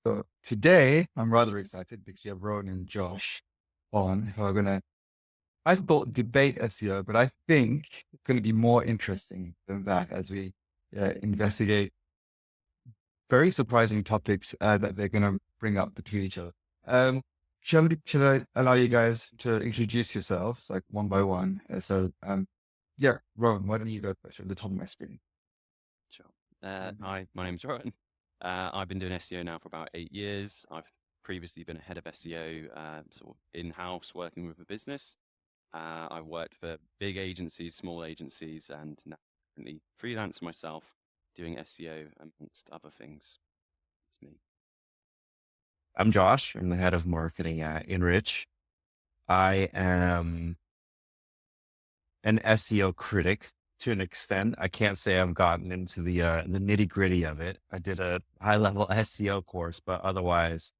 So today I'm rather excited because you have Rowan and Josh on who are gonna, I thought debate SEO, but I think it's going to be more interesting than that as we investigate very surprising topics that they're going to bring up between each other. Um, shall I allow you guys to introduce yourselves like one by one? Yeah, Rowan, why don't you go first at the top of my screen? Sure. Hi, my name's Rowan. I've been doing SEO now for about 8 years. I've previously been a head of SEO, sort of in-house working with a business. I worked for big agencies, small agencies, and now currently freelance myself doing SEO amongst other things. It's me. I'm Josh. I'm the head of marketing at N.Rich. I am an SEO critic to an extent. I can't say I've gotten into the nitty gritty of it. I did a high level SEO course, but otherwise,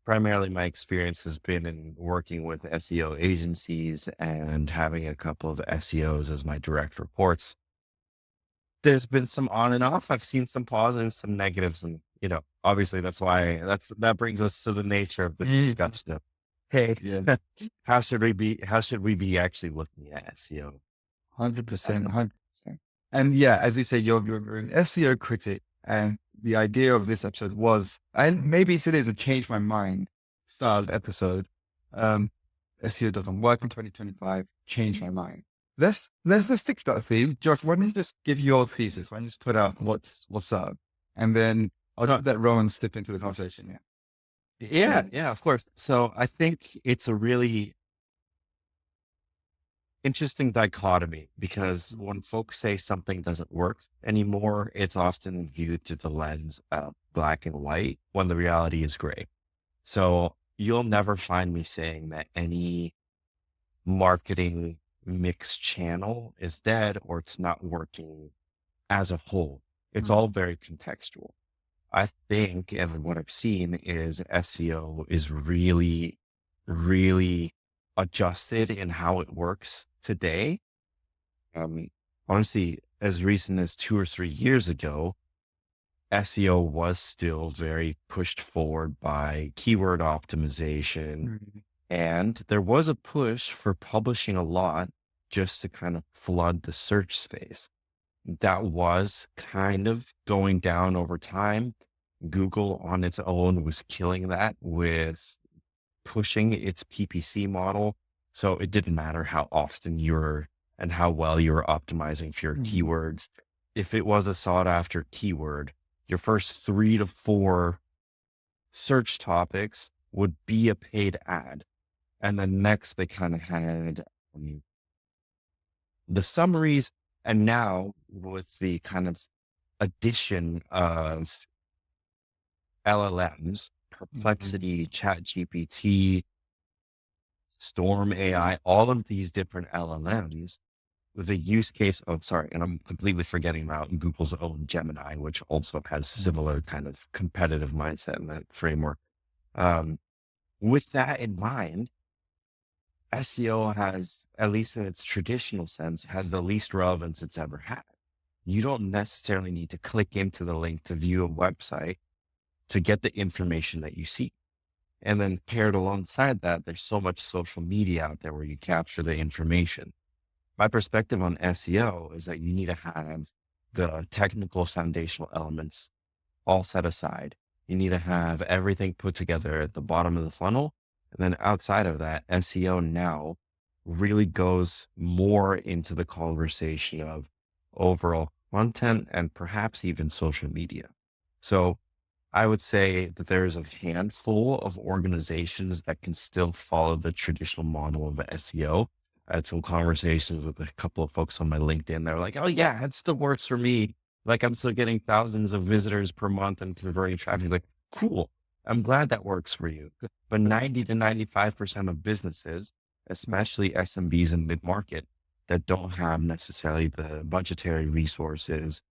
primarily my experience has been in working with SEO agencies and having a couple of SEOs as my direct reports. There's been some on and off. I've seen some positives, some negatives, and obviously that brings us to the nature of the Mm. discussion. Hey, Yeah, how should we be actually looking at SEO? 100%, 100%. And yeah, as you say, you're an SEO critic, and the idea of this episode was, and maybe it is a change my mind style episode. Um, SEO doesn't work in 2025. Change my mind. Let's stick to that theme. Josh, why don't you just give your thesis? Why don't you just put out what's up, and then I'll not let Rowan step into the conversation. Yeah. Yeah, of course. So I think it's a really interesting dichotomy because when folks say something doesn't work anymore, it's often viewed through the lens of black and white when the reality is gray. So you'll never find me saying that any marketing mix channel is dead or it's not working as a whole. It's Mm. all very contextual. I think, and what I've seen is SEO is really, really adjusted in how it works today. Um, Honestly, as recent as 2 or 3 years ago, SEO was still very pushed forward by keyword optimization. Mm. And there was a push for publishing a lot just to kind of flood the search space. That was kind of going down over time. Google on its own was killing that with pushing its PPC model. So it didn't matter how often you're and how well you were optimizing for your Mm. keywords. If it was a sought after keyword, your first 3 to 4 search topics would be a paid ad. And then next they kind of had the summaries. And now with the kind of addition of LLMs, Mm. Perplexity, ChatGPT, Storm AI, all of these different LLMs, the use case of, sorry, and I'm completely forgetting about Google's own Gemini, which also has Mm. similar kind of competitive mindset in that framework. Um, with that in mind, SEO has, at least in its traditional sense, has the least relevance it's ever had. You don't necessarily need to click into the link to view a website to get the information that you seek. And then paired alongside that, there's so much social media out there where you capture the information. My perspective on SEO is that you need to have the technical foundational elements all set aside. You need to have everything put together at the bottom of the funnel. And then outside of that, SEO now really goes more into the conversation of overall content and perhaps even social media. So I would say that there's a handful of organizations that can still follow the traditional model of SEO. I had some conversations with a couple of folks on my LinkedIn. They're like, oh, yeah, it still works for me. Like I'm still getting thousands of visitors per month and converting traffic. Like, cool. I'm glad that works for you. But 90 to 95% of businesses, especially SMBs and mid market, that don't have necessarily the budgetary resources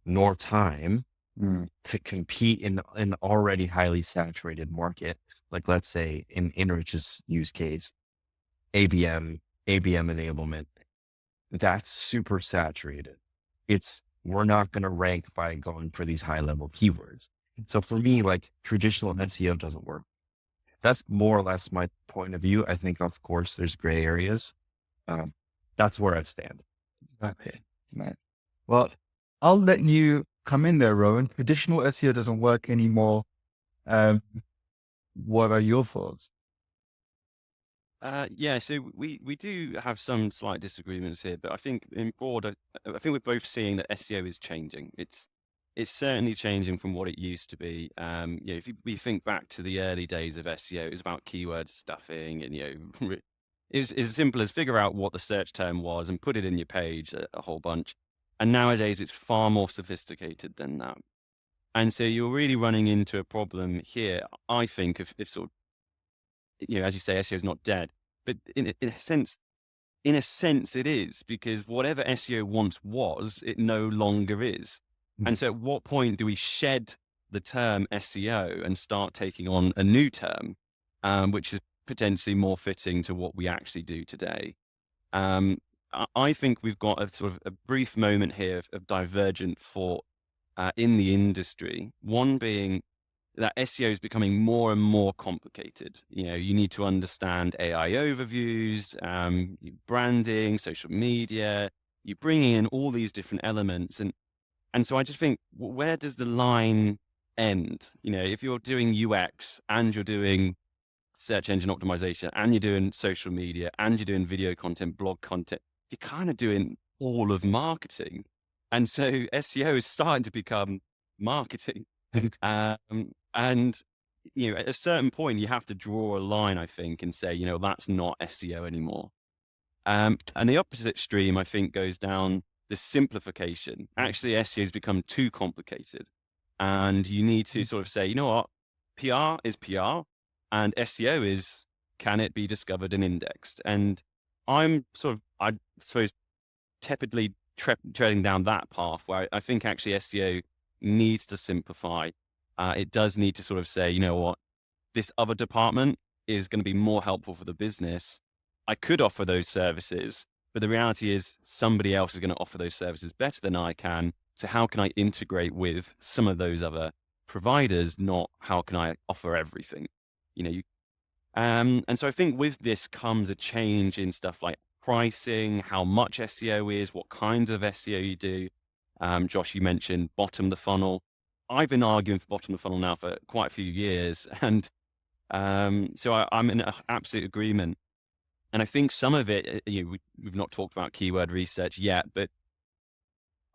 nor time Mm. to compete in an already highly saturated market. Like let's say in N.Rich's use case, ABM enablement, that's super saturated. We're not going to rank by going for these high level keywords. So for me, like traditional SEO doesn't work. That's more or less my point of view. I think, of course, there's gray areas. That's where I stand. Okay, man. Well, I'll let you come in there, Rowan. Traditional SEO doesn't work anymore. Um, what are your thoughts? Yeah, so we do have some slight disagreements here, but I think in broad, I think we're both seeing that SEO is changing. It's certainly changing from what it used to be. If we think back to the early days of SEO, it was about keyword stuffing, and it was as simple as figure out what the search term was and put it in your page, a whole bunch. And nowadays, it's far more sophisticated than that. And so you're really running into a problem here, I think, if sort of, as you say, SEO is not dead, but in a sense, it is, because whatever SEO once was, it no longer is. And so, at what point do we shed the term SEO and start taking on a new term, which is potentially more fitting to what we actually do today? I think we've got a sort of a brief moment here of divergent thought in the industry. One being that SEO is becoming more and more complicated. You need to understand AI overviews, branding, social media. You're bringing in all these different elements, and so I just think, where does the line end? If you're doing UX and you're doing search engine optimization and you're doing social media and you're doing video content, blog content, you're kind of doing all of marketing, and so SEO is starting to become marketing. And at a certain point, you have to draw a line, I think, and say, that's not SEO anymore. And the opposite extreme, I think, goes down the simplification. Actually, SEO has become too complicated, and you need to sort of say, you know what, PR is PR, and SEO is, can it be discovered and indexed? And I'm sort of, I suppose, tepidly treading down that path, where I think actually SEO needs to simplify. It does need to sort of say, you know what, this other department is going to be more helpful for the business. I could offer those services, but the reality is somebody else is going to offer those services better than I can. So how can I integrate with some of those other providers? Not how can I offer everything? And so I think with this comes a change in stuff like pricing, how much SEO is, what kinds of SEO you do. Josh, you mentioned bottom of the funnel. I've been arguing for bottom of the funnel now for quite a few years, and so I'm in absolute agreement. And I think some of it, we've not talked about keyword research yet, but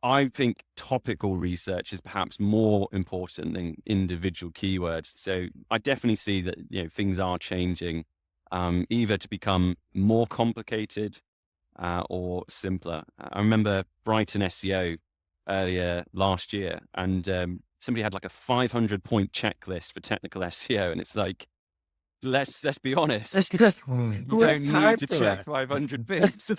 I think topical research is perhaps more important than individual keywords. So I definitely see that things are changing, either to become more complicated or simpler. I remember Brighton SEO earlier last year, and somebody had like a 500-point checklist for technical SEO, and it's like, let's be honest. You don't need to check 500 bits.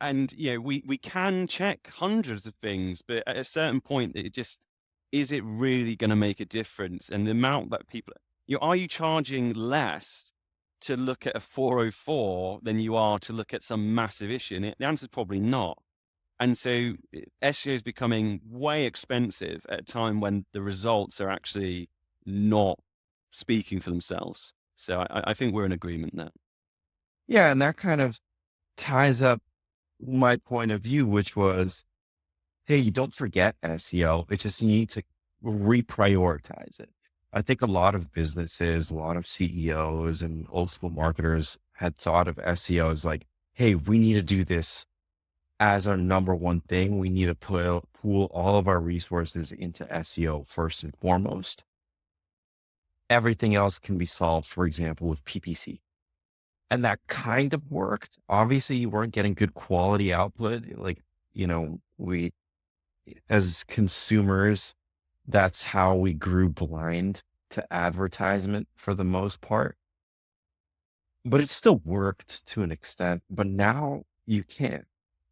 And we can check hundreds of things, but at a certain point, is it really going to make a difference? And the amount that people, are you charging less to look at a 404 than you are to look at some massive issue? And the answer is probably not. And so SEO is becoming way expensive at a time when the results are actually not speaking for themselves. So I think we're in agreement there. Yeah, and that kind of ties up my point of view, which was, hey, you don't forget SEO. It's just you need to reprioritize it. I think a lot of businesses, a lot of CEOs and old school marketers had thought of SEO as like, hey, we need to do this as our number one thing. We need to pool all of our resources into SEO first and foremost. Everything else can be solved, for example, with PPC. And that kind of worked. Obviously, you weren't getting good quality output. Like, we, as consumers, that's how we grew blind to advertisement for the most part. But it still worked to an extent. But now you can't.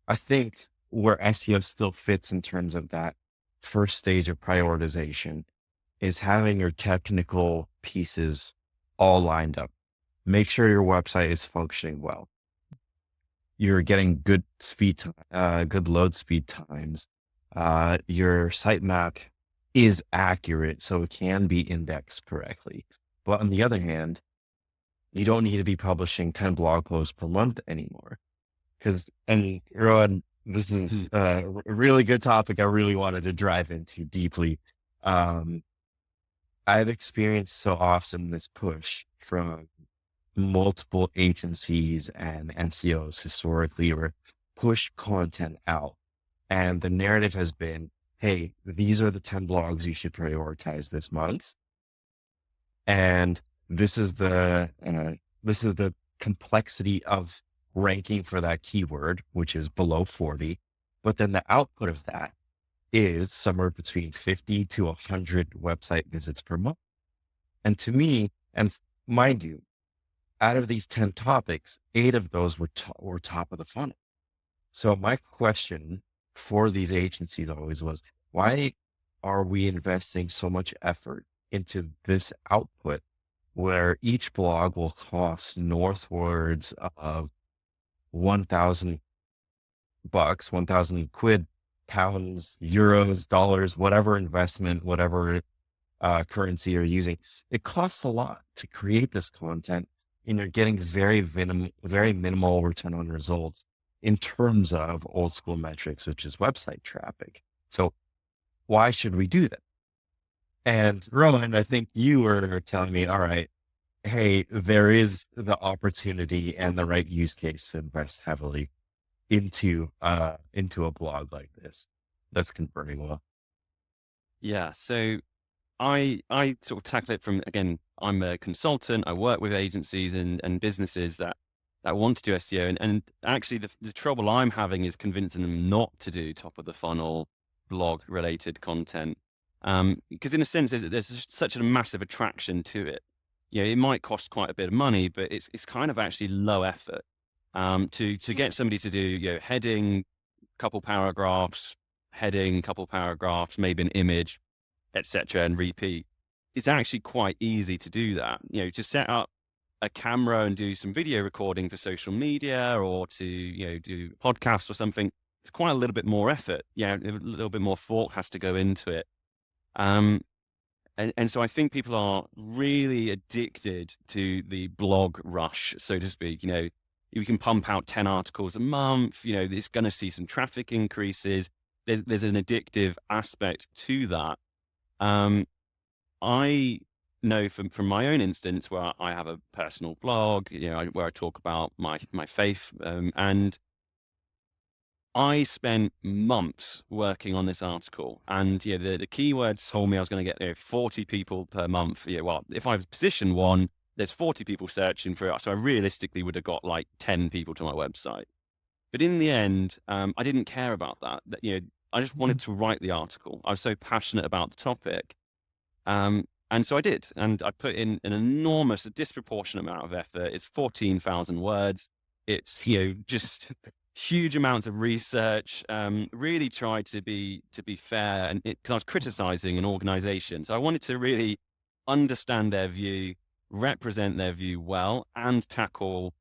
I think where SEO still fits in terms of that first stage of prioritization is having your technical pieces all lined up. Make sure your website is functioning well. You're getting good speed, good load speed times. Your sitemap is accurate, so it can be indexed correctly. But on the other hand, you don't need to be publishing 10 blog posts per month anymore. And Rowan, this is a really good topic I really wanted to drive into deeply. I've experienced so often this push from multiple agencies and NCOs historically where push content out. And the narrative has been, hey, these are the 10 blogs you should prioritize this month. And this is the complexity of ranking for that keyword, which is below 40. But then the output of that is somewhere between 50 to 100 website visits per month. And to me, and mind you, out of these 10 topics, 8 of those were top of the funnel. So my question for these agencies always was, why are we investing so much effort into this output where each blog will cost northwards of 1,000 bucks, 1,000 quid, pounds, euros, dollars, whatever investment, whatever currency you're using. It costs a lot to create this content, and you're getting very minimal return on results in terms of old school metrics, which is website traffic. So why should we do that? And Rowan, I think you were telling me, all right, hey, there is the opportunity and the right use case to invest heavily into a blog like this. That's confirming well. Yeah. So I sort of tackle it from, again, I'm a consultant. I work with agencies and businesses that want to do SEO. And actually the trouble I'm having is convincing them not to do top of the funnel blog related content. Because in a sense, there's such a massive attraction to it. You know, it might cost quite a bit of money, but it's kind of actually low effort. To get somebody to do, you know, heading, couple paragraphs, heading, couple paragraphs, maybe an image, etc., and repeat. It's actually quite easy to do that. You know, to set up a camera and do some video recording for social media, or to, you know, do podcasts or something. It's quite a little bit more effort. Yeah, a little bit more thought has to go into it. And so I think people are really addicted to the blog rush, so to speak. You know, you can pump out 10 articles a month, you know, it's going to see some traffic increases. There's an addictive aspect to that. I know from my own instance where I have a personal blog, you know, where I talk about my faith, and I spent months working on this article, and yeah, the keywords told me I was going to get 40 people per month. Yeah, well, if I was position 1, there's 40 people searching for it, so I realistically would have got like 10 people to my website. But in the end, I didn't care about that. You know, I just wanted to write the article. I was so passionate about the topic, and so I did, and I put in an enormous, a disproportionate amount of effort. It's 14,000 words. It's, you know, just huge amounts of research. Really tried to be fair, and because I was criticizing an organization, so I wanted to really understand their view, represent their view well, and tackle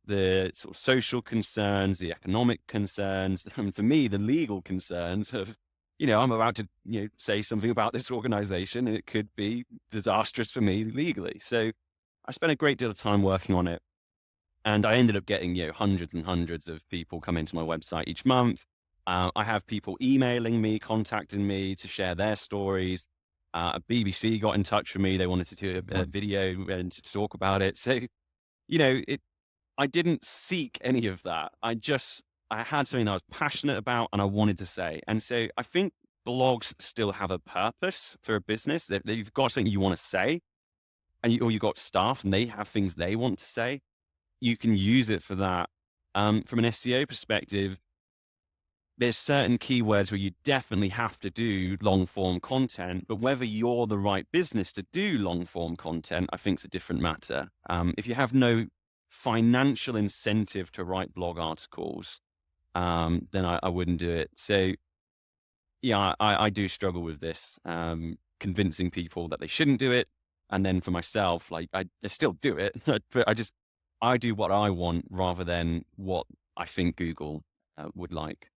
the sort of social concerns, the economic concerns, and for me, the legal concerns of, you know, I'm about to, you know, say something about this organization and it could be disastrous for me legally. So I spent a great deal of time working on it. And I ended up getting, you know, hundreds and hundreds of people come into my website each month. I have people emailing me, contacting me to share their stories. BBC got in touch with me. They wanted to do a video and to talk about it. So, you know, I didn't seek any of that. I had something that I was passionate about and I wanted to say. And so I think blogs still have a purpose for a business, that you've got something you want to say, and or you've got staff and they have things they want to say. You can use it for that. From an SEO perspective, there's certain keywords where you definitely have to do long form content, but whether you're the right business to do long form content, I think is a different matter. If you have no financial incentive to write blog articles, then I wouldn't do it. So yeah, I do struggle with this, convincing people that they shouldn't do it. And then for myself, like I still do it, but I do what I want rather than what I think Google would like.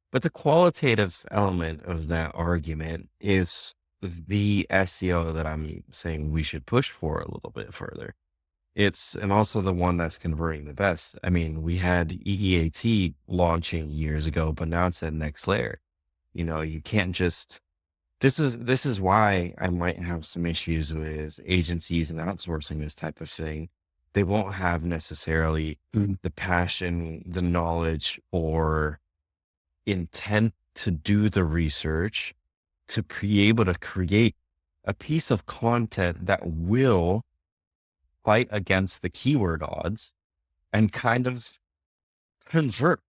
But the qualitative element of that argument is the SEO that I'm saying we should push for a little bit further. And also the one that's converting the best. I mean, we had EEAT launching years ago, but now it's at next layer. You can't just, this is why I might have some issues with agencies and outsourcing this type of thing. They won't have necessarily the passion, the knowledge, or intent to do the research to be able to create a piece of content that will fight against the keyword odds and kind of convert.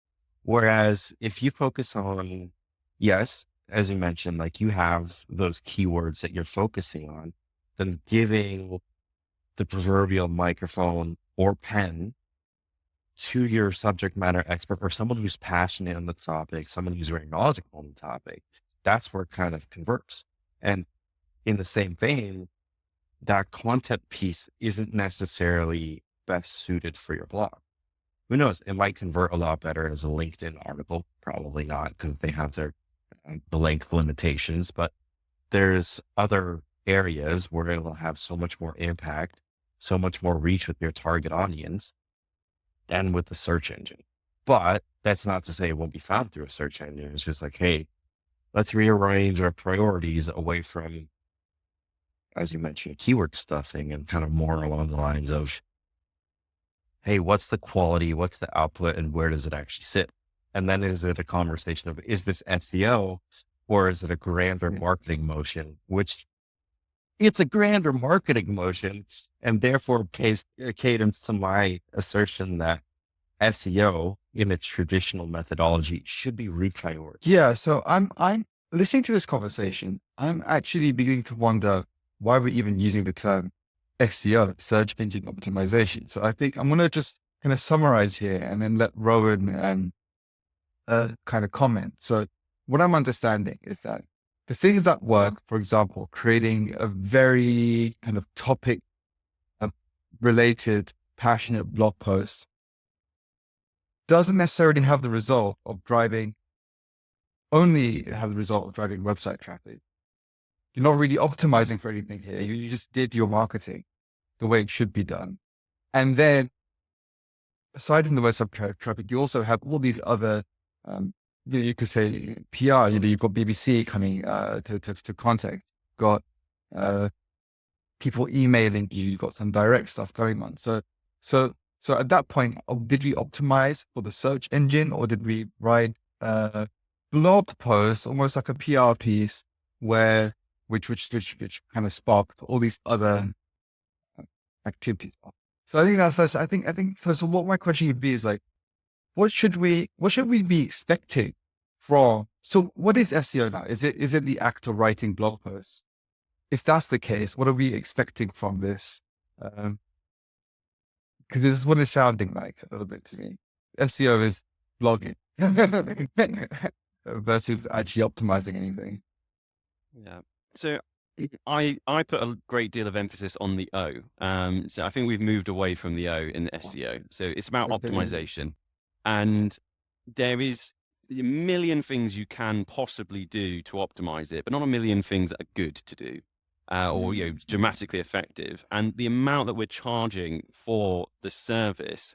Whereas if you focus on, yes, as you mentioned, like you have those keywords that you're focusing on, then giving the proverbial microphone or pen to your subject matter expert or someone who's passionate on the topic, someone who's very knowledgeable on the topic, that's where it kind of converts. And in the same vein, that content piece isn't necessarily best suited for your blog. Who knows? It might convert a lot better as a LinkedIn article. Probably not, because they have the length limitations, but there's other areas where it will have so much more impact, so much more reach with your target audience than with the search engine. But that's not to say it won't be found through a search engine. It's just like, hey, let's rearrange our priorities away from, as you mentioned, keyword stuffing, and kind of more along the lines of, hey, what's the quality, what's the output, and where does it actually sit? And then is it a conversation of, is this SEO or is it a grander marketing motion? Which it's a grander marketing motion, and therefore pays cadence to my assertion that SEO in its traditional methodology should be reprioritized. Yeah. So I'm listening to this conversation. I'm actually beginning to wonder why we're even using the term SEO, search engine optimization. So I think I'm going to just kind of summarize here and then let Rowan kind of comment. So what I'm understanding is that the things that work, for example, creating a very kind of topic related, passionate blog post, doesn't necessarily have the result of driving website traffic. You're not really optimizing for anything here. You just did your marketing the way it should be done. And then aside from the website traffic, you also have all these other, you could say PR, you've got BBC coming to contact, you've got people emailing you, you've got some direct stuff going on. So at that point, did we optimize for the search engine, or did we write blog posts, almost like a PR piece, which kind of sparked all these other activities? So I think that's I think so. So what my question would be is like, what should we be expecting from? So what is SEO now? Is it the act of writing blog posts? If that's the case, what are we expecting from this? Because this is what it's sounding like a little bit to me. SEO is blogging versus actually optimizing anything. Yeah. So I put a great deal of emphasis on the O. So I think we've moved away from the O in the SEO. So it's about optimization. And there is a million things you can possibly do to optimize it, but not a million things that are good to do. Or dramatically effective. And the amount that we're charging for the service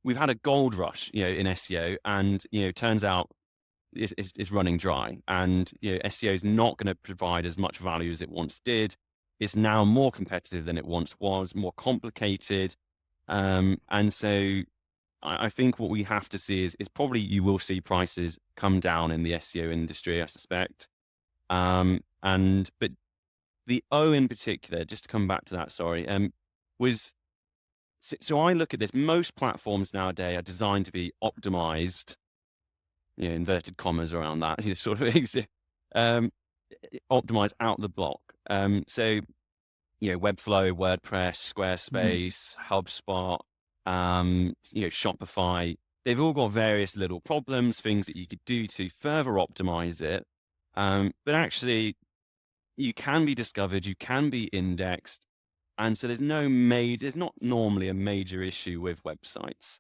we've had a gold rush, in SEO, and turns out it's running dry, and SEO is not going to provide as much value as it once did. It's now more competitive than it once was, more complicated, and so I think what we have to see is probably you will see prices come down in the SEO industry, I suspect, but the O in particular, just to come back to that, was, so I look at this, most platforms nowadays are designed to be optimized, inverted commas around that, sort of optimized out the block. So, Webflow, WordPress, Squarespace, HubSpot, Shopify, they've all got various little problems, things that you could do to further optimize it. But actually, you can be discovered, you can be indexed. And so there's not normally a major issue with websites.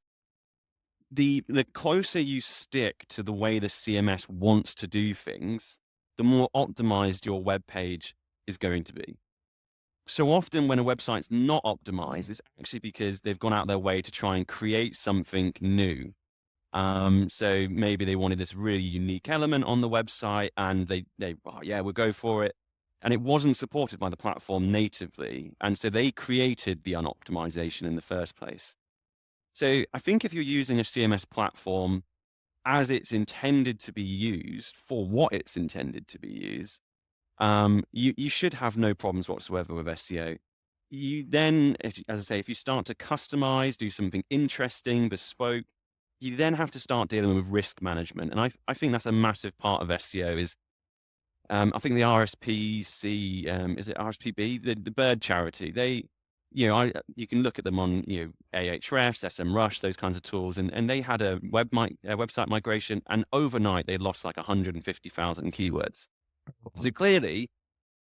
The closer you stick to the way the CMS wants to do things, the more optimized your web page is going to be. So often when a website's not optimized, it's actually because they've gone out their way to try and create something new. So maybe they wanted this really unique element on the website and oh, yeah, we'll go for it. And it wasn't supported by the platform natively. And so they created the unoptimization in the first place. So I think if you're using a CMS platform as it's intended to be used for what it's intended to be used, you should have no problems whatsoever with SEO. You then, as I say, if you start to customize, do something interesting, bespoke, you then have to start dealing with risk management. And I think that's a massive part of SEO is, I think the RSPC, is it RSPB, the bird charity, you can look at them on, Ahrefs, SEMrush, those kinds of tools. And they had a website migration, and overnight they lost like 150,000 keywords. So clearly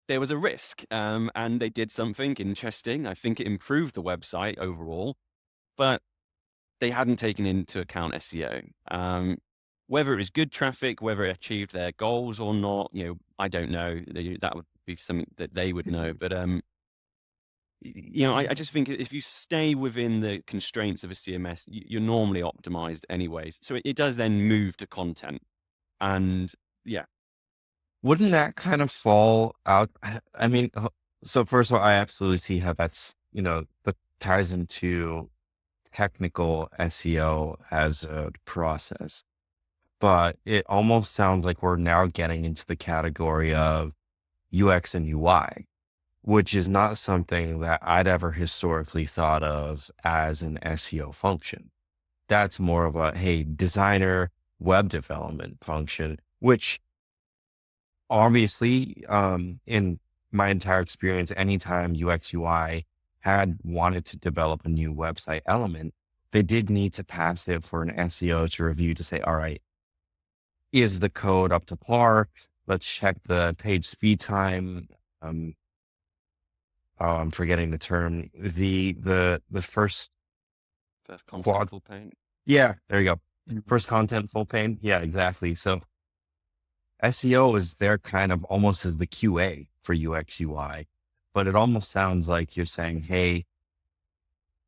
there was a risk, and they did something interesting. I think it improved the website overall, but they hadn't taken into account SEO. Whether it was good traffic, whether it achieved their goals or not, I don't know. That would be something that they would know. But I just think if you stay within the constraints of a CMS, you're normally optimized anyways. So it does then move to content, and yeah. Wouldn't that kind of fall out? I mean, so first of all, I absolutely see how that's, that ties into technical SEO as a process, but it almost sounds like we're now getting into the category of UX and UI, which is not something that I'd ever historically thought of as an SEO function. That's more of a, hey, designer web development function, which obviously, in my entire experience, anytime UX UI had wanted to develop a new website element, they did need to pass it for an SEO to review to say, all right, is the code up to par? Let's check the page speed time. I'm forgetting the term. The first Content full paint. Yeah, there you go. First content full paint. Yeah, exactly. So SEO is there kind of almost as the QA for UX UI, but it almost sounds like you're saying, hey,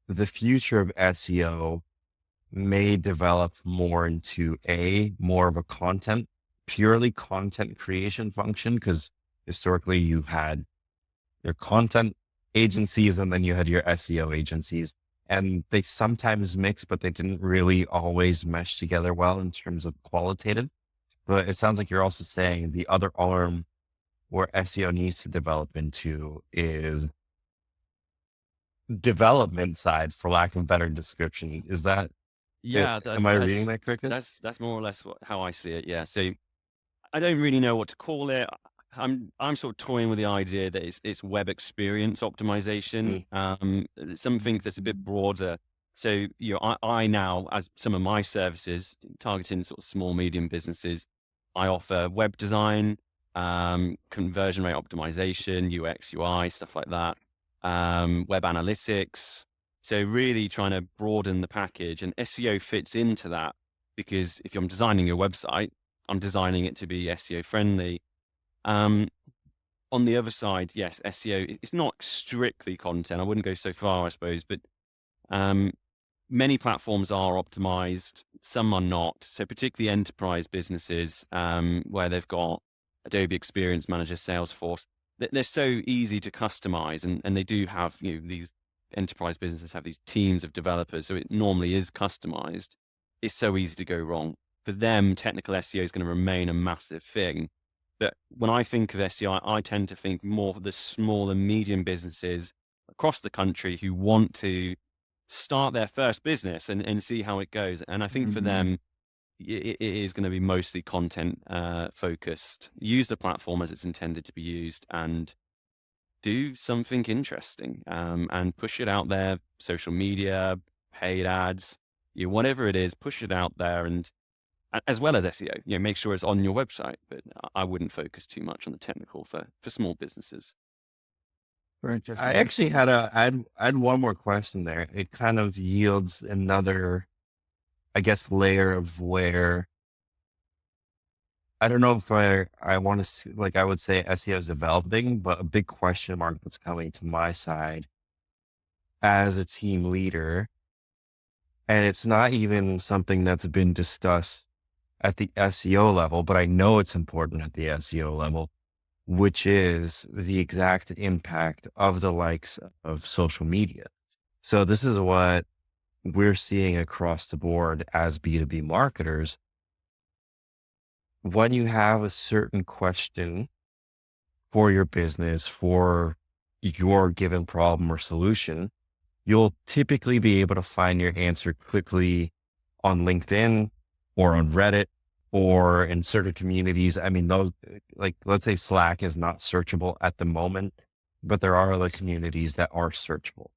the future of SEO may develop more into more of a purely content creation function, because historically you had your content agencies and then you had your SEO agencies, and they sometimes mix, but they didn't really always mesh together well in terms of qualitative. But it sounds like you're also saying the other arm where SEO needs to develop into is development side, for lack of a better description. Is that, Yeah, am I reading that correctly? That's more or less how I see it. Yeah. So I don't really know what to call it. I'm sort of toying with the idea that it's web experience optimization, something that's a bit broader. So I now, as some of my services targeting sort of small medium businesses, I offer web design, conversion rate optimization, UX UI, stuff like that, web analytics. So really trying to broaden the package, and SEO fits into that, because if I'm designing your website, I'm designing it to be SEO friendly. On the other side, yes, SEO, it's not strictly content. I wouldn't go so far, I suppose, but many platforms are optimized, some are not. So particularly enterprise businesses, where they've got Adobe Experience Manager, Salesforce, they're so easy to customize, and they do have, these enterprise businesses have these teams of developers, so it normally is customized. It's so easy to go wrong. For them, technical SEO is going to remain a massive thing. But when I think of SEO, I tend to think more of the small and medium businesses across the country who want to start their first business and see how it goes. And I think for them, it is going to be mostly content focused. Use the platform as it's intended to be used, and do something interesting, and push it out there. Social media, paid ads, whatever it is, push it out there, and as well as SEO, make sure it's on your website. But I wouldn't focus too much on the technical for small businesses. Very interesting. I actually I had one more question there. It kind of yields another, I guess, layer of where I don't know if I want to see, like, I would say SEO is developing, but a big question mark that's coming to my side as a team leader, and it's not even something that's been discussed at the SEO level, but I know it's important at the SEO level, which is the exact impact of the likes of social media. So this is what we're seeing across the board as B2B marketers. When you have a certain question for your business, for your given problem or solution, you'll typically be able to find your answer quickly on LinkedIn or on Reddit or in certain communities. I mean, those, like, let's say Slack is not searchable at the moment, but there are other communities that are searchable.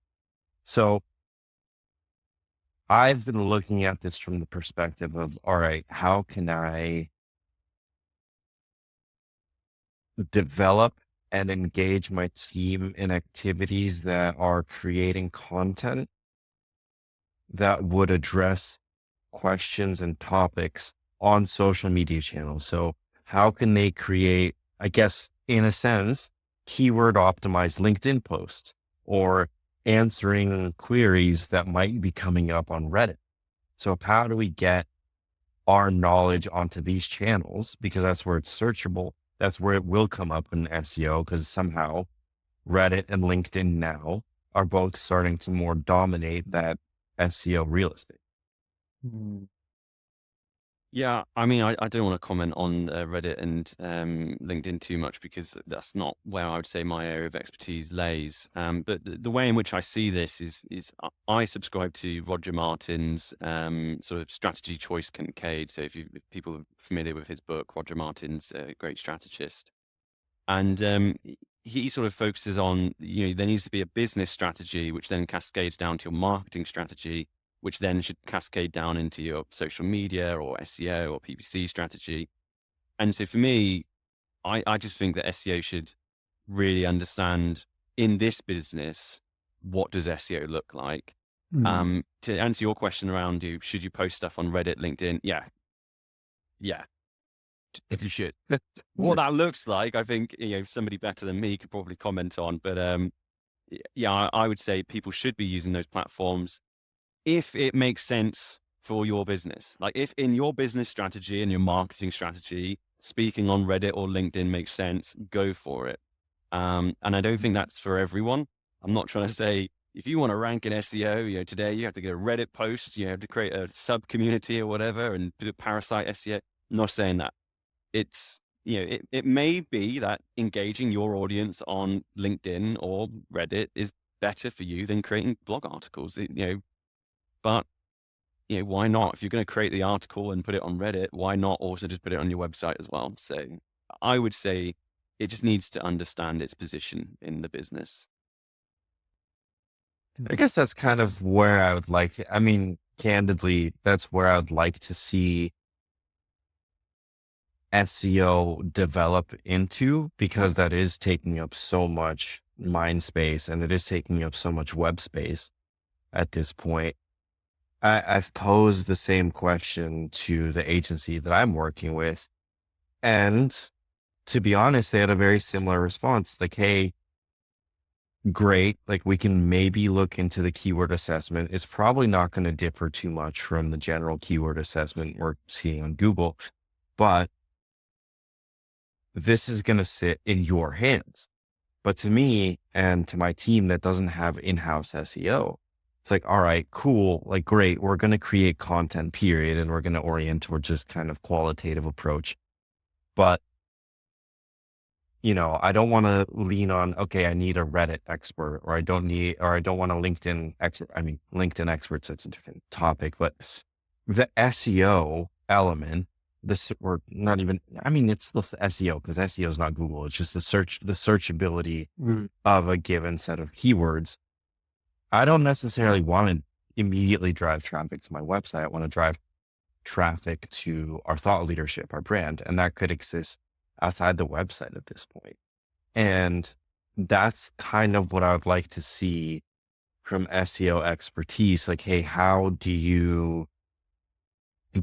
So I've been looking at this from the perspective of, all right, how can I develop and engage my team in activities that are creating content that would address questions and topics on social media channels? So how can they create, I guess, in a sense, keyword optimized LinkedIn posts or answering queries that might be coming up on Reddit? So how do we get our knowledge onto these channels? Because that's where it's searchable. That's where it will come up in SEO, because somehow Reddit and LinkedIn now are both starting to more dominate that SEO real estate. Yeah, I mean, I don't want to comment on Reddit and LinkedIn too much because that's not where I would say my area of expertise lays. But the way in which I see this is I subscribe to Roger Martin's sort of strategy choice Kincaid. So if people are familiar with his book, Roger Martin's a great strategist, and he sort of focuses on, there needs to be a business strategy, which then cascades down to your marketing strategy, which then should cascade down into your social media or SEO or PPC strategy. And so for me, I just think that SEO should really understand in this business, what does SEO look like? To answer your question around should you post stuff on Reddit, LinkedIn? Yeah, if you should. What that looks like, I think, somebody better than me could probably comment on. But yeah, I would say people should be using those platforms if it makes sense for your business. Like if in your business strategy and your marketing strategy, speaking on Reddit or LinkedIn makes sense, go for it. And I don't think that's for everyone. I'm not trying to say if you want to rank in SEO, today you have to get a Reddit post, you have to create a sub community or whatever and do parasite SEO. I'm not saying that. It's, it may be that engaging your audience on LinkedIn or Reddit is better for you than creating blog articles, but why not? If you're going to create the article and put it on Reddit, why not also just put it on your website as well? So I would say it just needs to understand its position in the business. I guess that's kind of where I would like to, I mean, candidly, that's where I would like to see SEO develop into, because that is taking up so much mind space and it is taking up so much web space at this point. I've posed the same question to the agency that I'm working with. And to be honest, they had a very similar response. Like, hey, great. Like, we can maybe look into the keyword assessment. It's probably not going to differ too much from the general keyword assessment we're seeing on Google, but this is going to sit in your hands. But to me and to my team that doesn't have in-house SEO, it's like, all right, cool. Like, great. We're going to create content, period. And we're going to orient towards just kind of qualitative approach. But, I don't want to lean on, okay, I need a Reddit expert, or I don't want a LinkedIn expert. I mean, LinkedIn experts, it's a different topic, but the SEO element, or not even, I mean, it's still SEO because SEO is not Google. It's just the searchability of a given set of keywords. I don't necessarily want to immediately drive traffic to my website. I want to drive traffic to our thought leadership, our brand, and that could exist outside the website at this point. And that's kind of what I would like to see from SEO expertise. Like, hey, how do you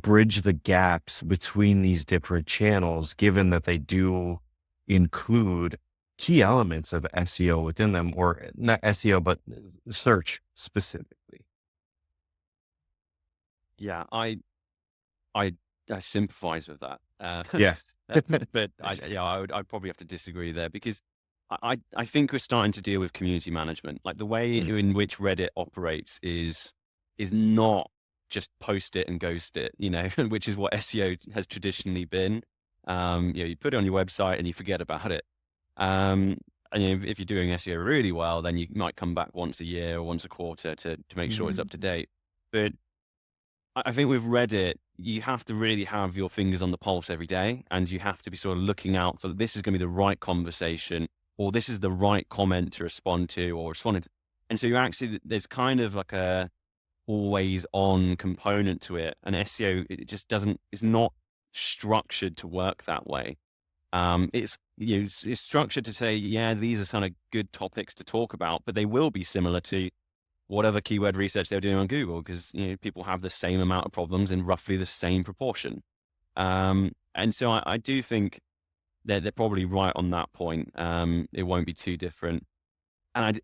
bridge the gaps between these different channels, given that they do include key elements of SEO within them, or not SEO, but search specifically. Yeah, I sympathize with that. Yes. But I'd probably have to disagree there, because I think we're starting to deal with community management. Like, the way in which Reddit operates is not just post it and ghost it, which is what SEO has traditionally been. You put it on your website and you forget about it. And if you're doing SEO really well, then you might come back once a year or once a quarter to make sure it's up to date. But I think with Reddit, you have to really have your fingers on the pulse every day, and you have to be sort of looking out for, this is going to be the right conversation, or this is the right comment to respond to, or responding to. And so there's kind of like a always on component to it. And SEO, it just it's not structured to work that way. It's structured to say, yeah, these are kind of good topics to talk about, but they will be similar to whatever keyword research they're doing on Google, because people have the same amount of problems in roughly the same proportion. And so I do think they're probably right on that point. It won't be too different. And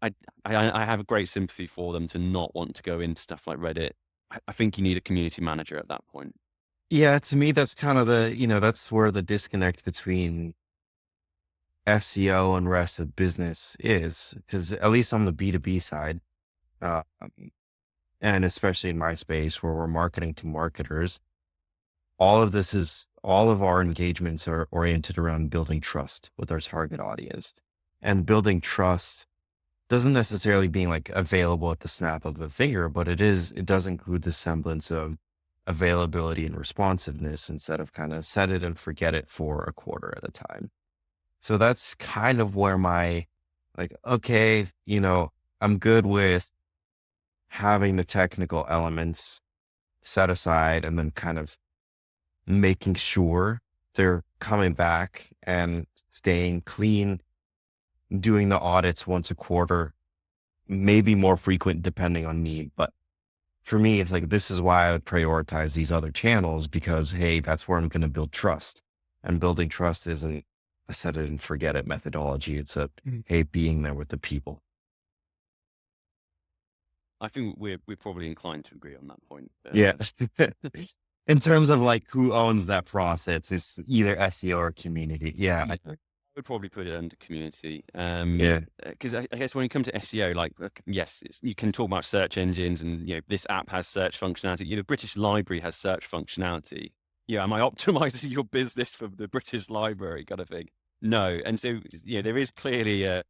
I have a great sympathy for them to not want to go into stuff like Reddit. I think you need a community manager at that point. Yeah, to me, that's kind of that's where the disconnect between SEO and rest of business is, because at least on the B2B side, uh, and especially in my space where we're marketing to marketers, all of our engagements are oriented around building trust with our target audience. And building trust doesn't necessarily being like available at the snap of a finger, but it does include the semblance of availability and responsiveness, instead of kind of set it and forget it for a quarter at a time. So that's kind of where okay, I'm good with having the technical elements set aside and then kind of making sure they're coming back and staying clean, doing the audits once a quarter, maybe more frequent depending on need. But for me, it's like, this is why I would prioritize these other channels, because, hey, that's where I'm going to build trust. And building trust isn't a set it and forget it methodology. It's hey, being there with the people. I think we're probably inclined to agree on that point. Yeah. In terms of like who owns that process, it's either SEO or community. Yeah. I would probably put it under community. Yeah. Because I guess when you come to SEO, yes, you can talk about search engines, and this app has search functionality. The British Library has search functionality. Yeah, am I optimizing your business for the British Library kind of thing? No. And so there is clearly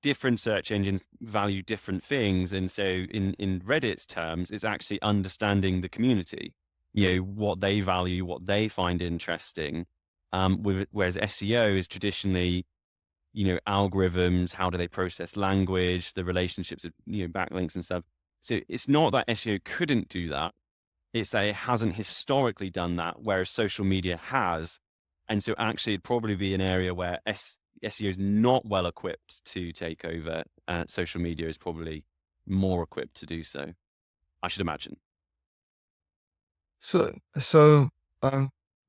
different search engines value different things, and so in Reddit's terms, it's actually understanding the community. What they value, what they find interesting. Whereas SEO is traditionally, algorithms, how do they process language, the relationships of, backlinks and stuff. So it's not that SEO couldn't do that. It's that it hasn't historically done that, whereas social media has. And so actually it'd probably be an area where SEO is not well equipped to take over. Social media is probably more equipped to do so, I should imagine. So,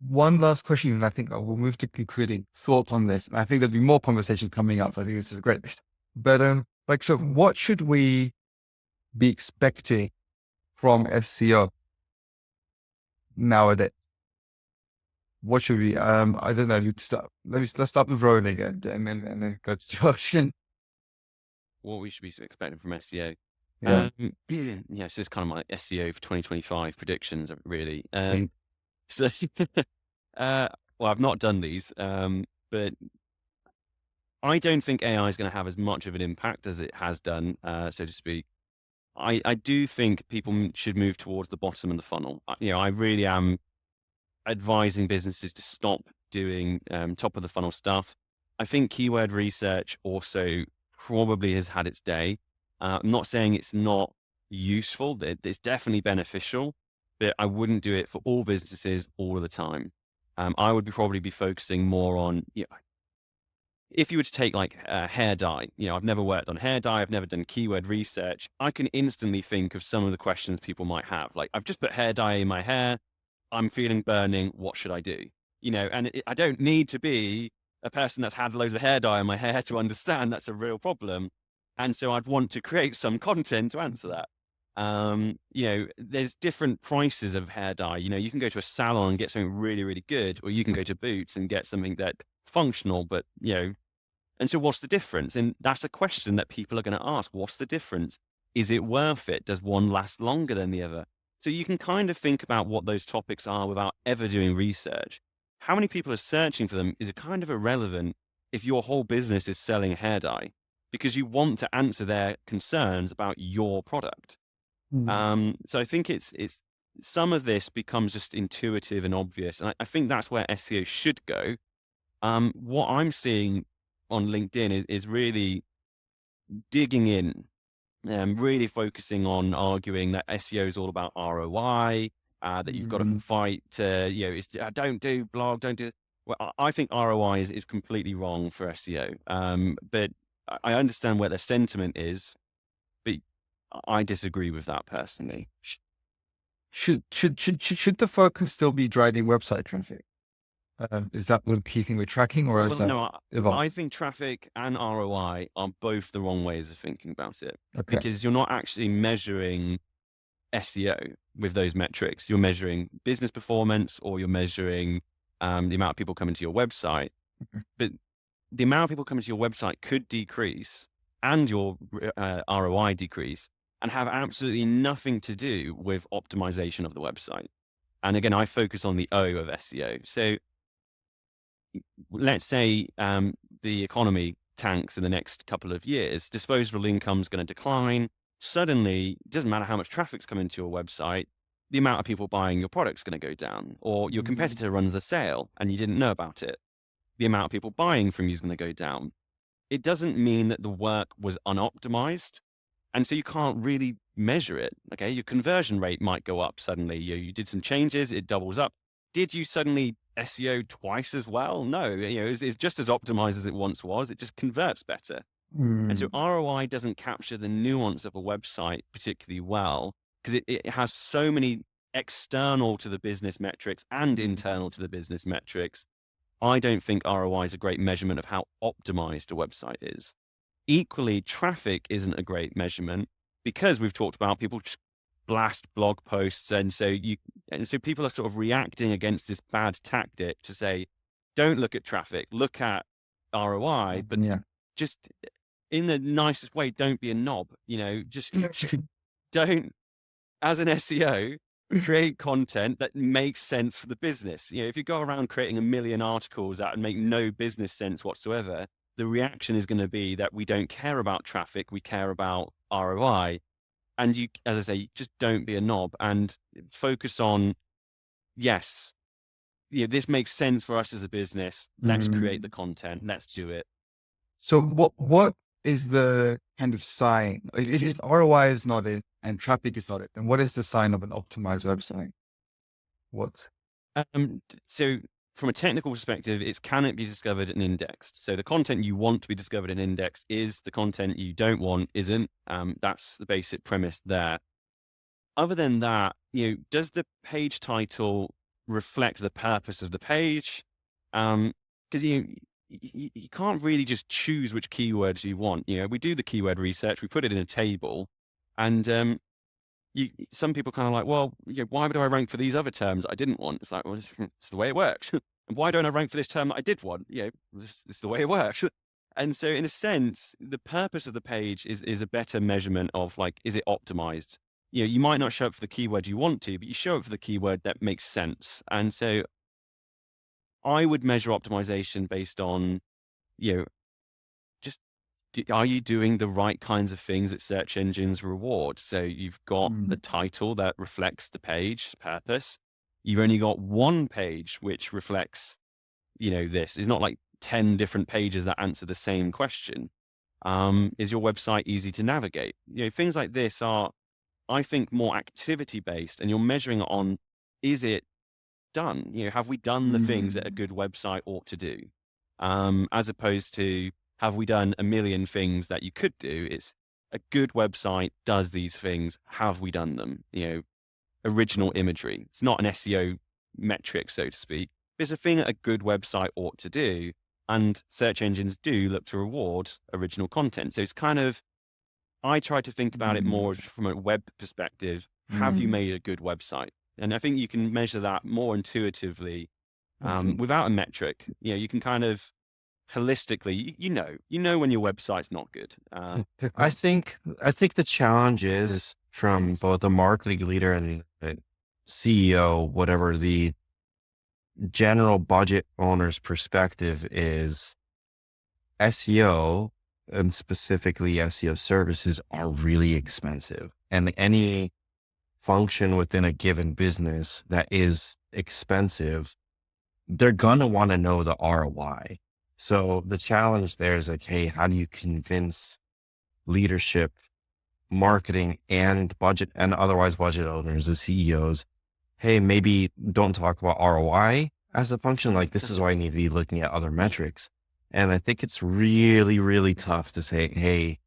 one last question, and I think I will move to concluding thoughts on this. And I think there'll be more conversation coming up. So I think this is great. But so what should we be expecting from SEO nowadays? What should we? I don't know. Let's start with Rowan again, and then go to Josh. What we should be expecting from SEO. Yeah. So it's kind of my SEO for 2025 predictions, really. Mm. So, well, I've not done these, but I don't think AI is going to have as much of an impact as it has done, so to speak. I do think people should move towards the bottom of the funnel. I really am advising businesses to stop doing top of the funnel stuff. I think keyword research also probably has had its day. I'm not saying it's not useful. It's definitely beneficial, but I wouldn't do it for all businesses all of the time. I would probably be focusing more on, if you were to take like hair dye, I've never worked on hair dye. I've never done keyword research. I can instantly think of some of the questions people might have. Like, I've just put hair dye in my hair. I'm feeling burning. What should I do? And I don't need to be a person that's had loads of hair dye in my hair to understand that's a real problem. And so I'd want to create some content to answer that. There's different prices of hair dye. You can go to a salon and get something really, really good, or you can go to Boots and get something that's functional, but and so what's the difference? And that's a question that people are going to ask. What's the difference? Is it worth it? Does one last longer than the other? So you can kind of think about what those topics are without ever doing research. How many people are searching for them is kind of irrelevant if your whole business is selling hair dye, because you want to answer their concerns about your product. So I think it's some of this becomes just intuitive and obvious. And I think that's where SEO should go. What I'm seeing on LinkedIn is really digging in, really focusing on arguing that SEO is all about ROI, that you've got to fight to, don't do blog, don't do. Well, I think ROI is completely wrong for SEO. But I understand where the sentiment is, but I disagree with that personally. Should the focus still be driving website traffic? Is that the key thing we're tracking, or is that evolved? I think traffic and ROI are both the wrong ways of thinking about it, Okay. because you're not actually measuring SEO with those metrics. You're measuring business performance, or you're measuring the amount of people coming to your website. Okay. But the amount of people coming to your website could decrease and your ROI decrease and have absolutely nothing to do with optimization of the website. And again, I focus on the O of SEO. So let's say the economy tanks in the next couple of years, disposable income is going to decline. Suddenly, it doesn't matter how much traffic's coming to your website, the amount of people buying your product's going to go down. Or your competitor runs a sale and you didn't know about it, the amount of people buying from you is going to go down. It doesn't mean that the work was unoptimized. And so you can't really measure it. Okay, your conversion rate might go up suddenly. You did some changes, it doubles up. Did you suddenly SEO twice as well? No, it's just as optimized as it once was. It just converts better. And so ROI doesn't capture the nuance of a website particularly well, because it has so many external to the business metrics and internal to the business metrics. I don't think ROI is a great measurement of how optimized a website is. Equally, traffic isn't a great measurement, because we've talked about people just blast blog posts. And so people are sort of reacting against this bad tactic to say, don't look at traffic, look at ROI, but just in the nicest way, don't be a knob, just don't, as an SEO, create content that makes sense for the business. If you go around creating 1 million articles that make no business sense whatsoever, the reaction is going to be that we don't care about traffic, we care about ROI. And you, as I say, just don't be a knob and focus on, yes, this makes sense for us as a business. Let's create the content. Let's do it. So what is the kind of sign? If ROI is not it and traffic is not it, then what is the sign of an optimized website? What? So from a technical perspective, can it be discovered and indexed? So the content you want to be discovered and indexed is, the content you don't want isn't. That's the basic premise there. Other than that, does the page title reflect the purpose of the page? Because you can't really just choose which keywords you want. We do the keyword research, we put it in a table, and some people kind of like, well, why would I rank for these other terms that I didn't want? It's like, well, it's the way it works. And why don't I rank for this term that I did want? It's the way it works. And so in a sense, the purpose of the page is a better measurement of, like, is it optimized? You might not show up for the keyword you want to, but you show up for the keyword that makes sense. And so I would measure optimization based on, just, are you doing the right kinds of things that search engines reward? So you've got the title that reflects the page purpose. You've only got one page which reflects, this. It's not like 10 different pages that answer the same question. Is your website easy to navigate? Things like this are, I think, more activity based, and you're measuring it on, is it done? Have we done the things that a good website ought to do? As opposed to, have we done 1 million things that you could do? It's, a good website does these things. Have we done them? Original imagery. It's not an SEO metric, so to speak. It's a thing that a good website ought to do. And search engines do look to reward original content. So it's kind of, I try to think about it more from a web perspective. Have you made a good website? And I think you can measure that more intuitively without a metric. You can kind of holistically, you know when your website's not good. I think the challenge is from both a marketing leader and a CEO, whatever the general budget owner's perspective is, SEO and specifically SEO services are really expensive, and any function within a given business that is expensive, they're going to want to know the ROI. So the challenge there is like, hey, how do you convince leadership, marketing, and budget and otherwise budget owners, the CEOs, hey, maybe don't talk about ROI as a function. Like, this is why I need to be looking at other metrics. And I think it's really, really tough to say, hey,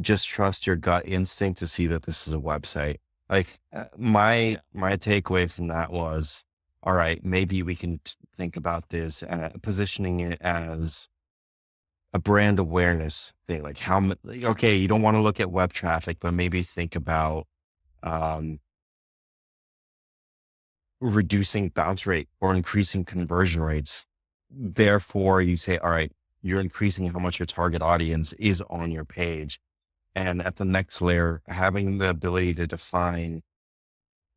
just trust your gut instinct to see that this is a website. Like my takeaway from that was, all right, maybe we can think about this, positioning it as a brand awareness thing. Like okay, you don't want to look at web traffic, but maybe think about reducing bounce rate or increasing conversion rates. Therefore, you say, all right, you're increasing how much your target audience is on your page. And at the next layer, having the ability to define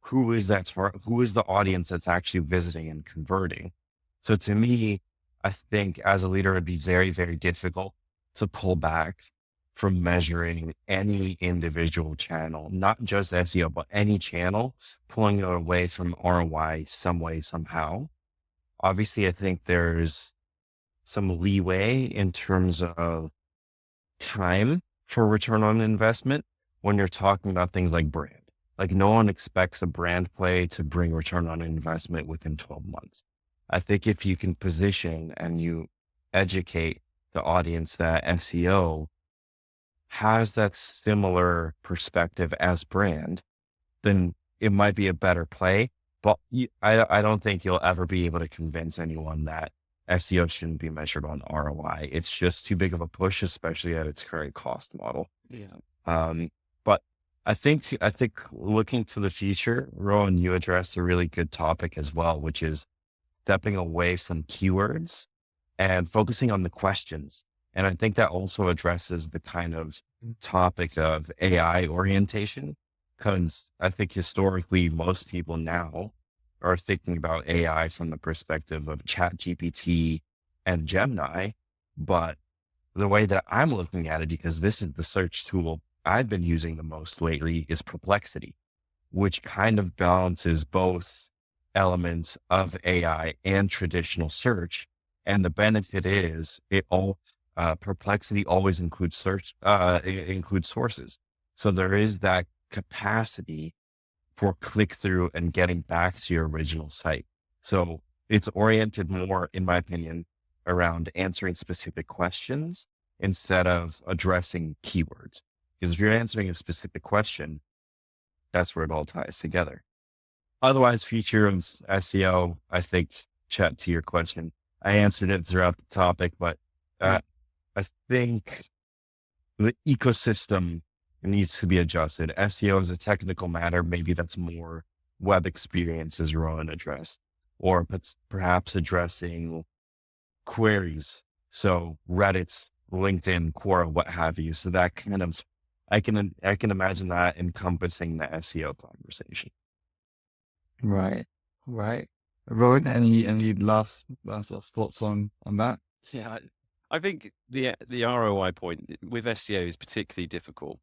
who is the audience that's actually visiting and converting. So to me, I think as a leader, it'd be very, very difficult to pull back from measuring any individual channel, not just SEO, but any channel, pulling it away from ROI some way, somehow. Obviously, I think there's some leeway in terms of time for return on investment when you're talking about things like brand. Like, no one expects a brand play to bring return on investment within 12 months. I think if you can position and you educate the audience that SEO has that similar perspective as brand, then it might be a better play. But I don't think you'll ever be able to convince anyone that SEO shouldn't be measured on ROI. It's just too big of a push, especially at its current cost model. But I think looking to the future, Rowan, you addressed a really good topic as well, which is stepping away from keywords and focusing on the questions. And I think that also addresses the kind of topic of AI orientation, because I think historically most people now are thinking about AI from the perspective of ChatGPT and Gemini. But the way that I'm looking at it, because this is the search tool I've been using the most lately, is Perplexity, which kind of balances both elements of AI and traditional search. And the benefit is Perplexity always includes includes sources. So there is that capacity for click through and getting back to your original site. So it's oriented more, in my opinion, around answering specific questions instead of addressing keywords. Because if you're answering a specific question, that's where it all ties together. Otherwise, feature of SEO, I think, chat to your question, I answered it throughout the topic, but I think the ecosystem needs to be adjusted. SEO is a technical matter. Maybe that's more web experience, as Rowan addressed, or perhaps addressing queries. So Reddit's, LinkedIn, Quora, what have you. So that kind of, I can imagine that encompassing the SEO conversation. Right. Rowan, any last thoughts on that? Yeah, I think the ROI point with SEO is particularly difficult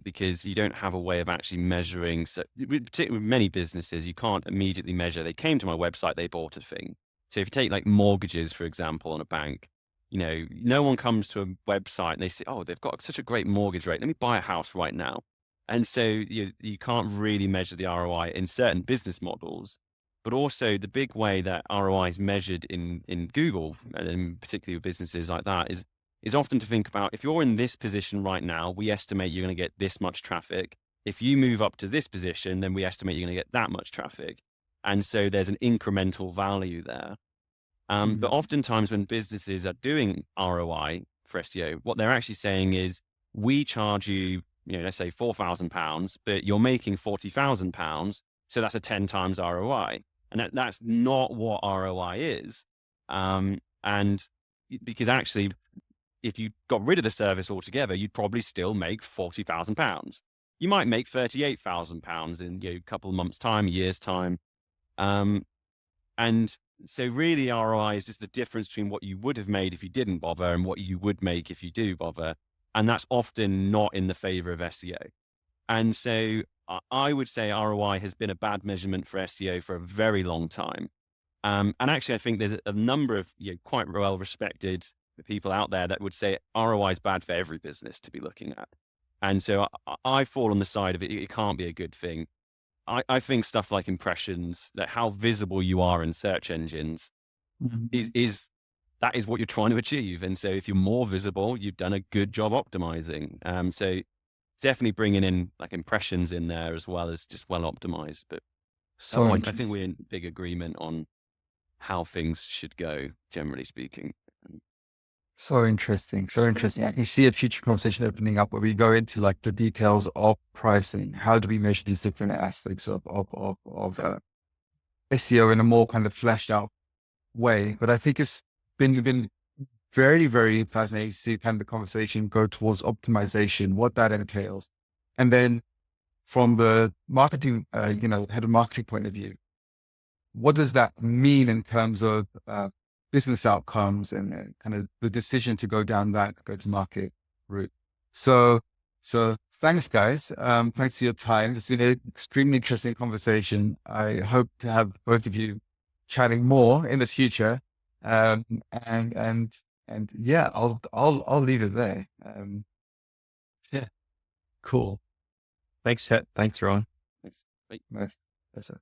because you don't have a way of actually measuring. So, particularly with many businesses, you can't immediately measure. They came to my website, they bought a thing. So if you take like mortgages, for example, on a bank, no one comes to a website and they say, oh, they've got such a great mortgage rate. Let me buy a house right now. And so you can't really measure the ROI in certain business models. But also the big way that ROI is measured in Google, and particularly with businesses like that, is often to think about, if you're in this position right now, we estimate you're going to get this much traffic. If you move up to this position, then we estimate you're going to get that much traffic. And so there's an incremental value there. But oftentimes when businesses are doing ROI for SEO, what they're actually saying is, we charge you, let's say £4,000, but you're making £40,000. So that's a 10 times ROI. And that's not what ROI is. And because actually, if you got rid of the service altogether, you'd probably still make £40,000. You might make £38,000 in a couple of months' time, a year's time. And so really ROI is just the difference between what you would have made if you didn't bother and what you would make if you do bother. And that's often not in the favor of SEO. And so I would say ROI has been a bad measurement for SEO for a very long time. And actually, I think there's a number of quite well-respected people out there that would say ROI is bad for every business to be looking at. And so I fall on the side of it. It can't be a good thing. I think stuff like impressions, that how visible you are in search engines is what you're trying to achieve. And so if you're more visible, you've done a good job optimizing. So definitely bringing in like impressions in there as well as just well optimized. But So otherwise, I think we're in big agreement on how things should go, generally speaking. So interesting. So interesting. I can see a future conversation opening up where we go into like the details of pricing. How do we measure these different aspects of SEO in a more kind of fleshed out way? But I think it's been very, very fascinating to see kind of the conversation go towards optimization, what that entails. And then from the marketing, head of marketing point of view, what does that mean in terms of business outcomes and kind of the decision to go down that go-to-market route? So thanks, guys. Thanks for your time. It's been an extremely interesting conversation. I hope to have both of you chatting more in the future. And yeah, I'll leave it there. Yeah, Cool. Thanks, Rowan. Thanks. Bye. nice. That's it.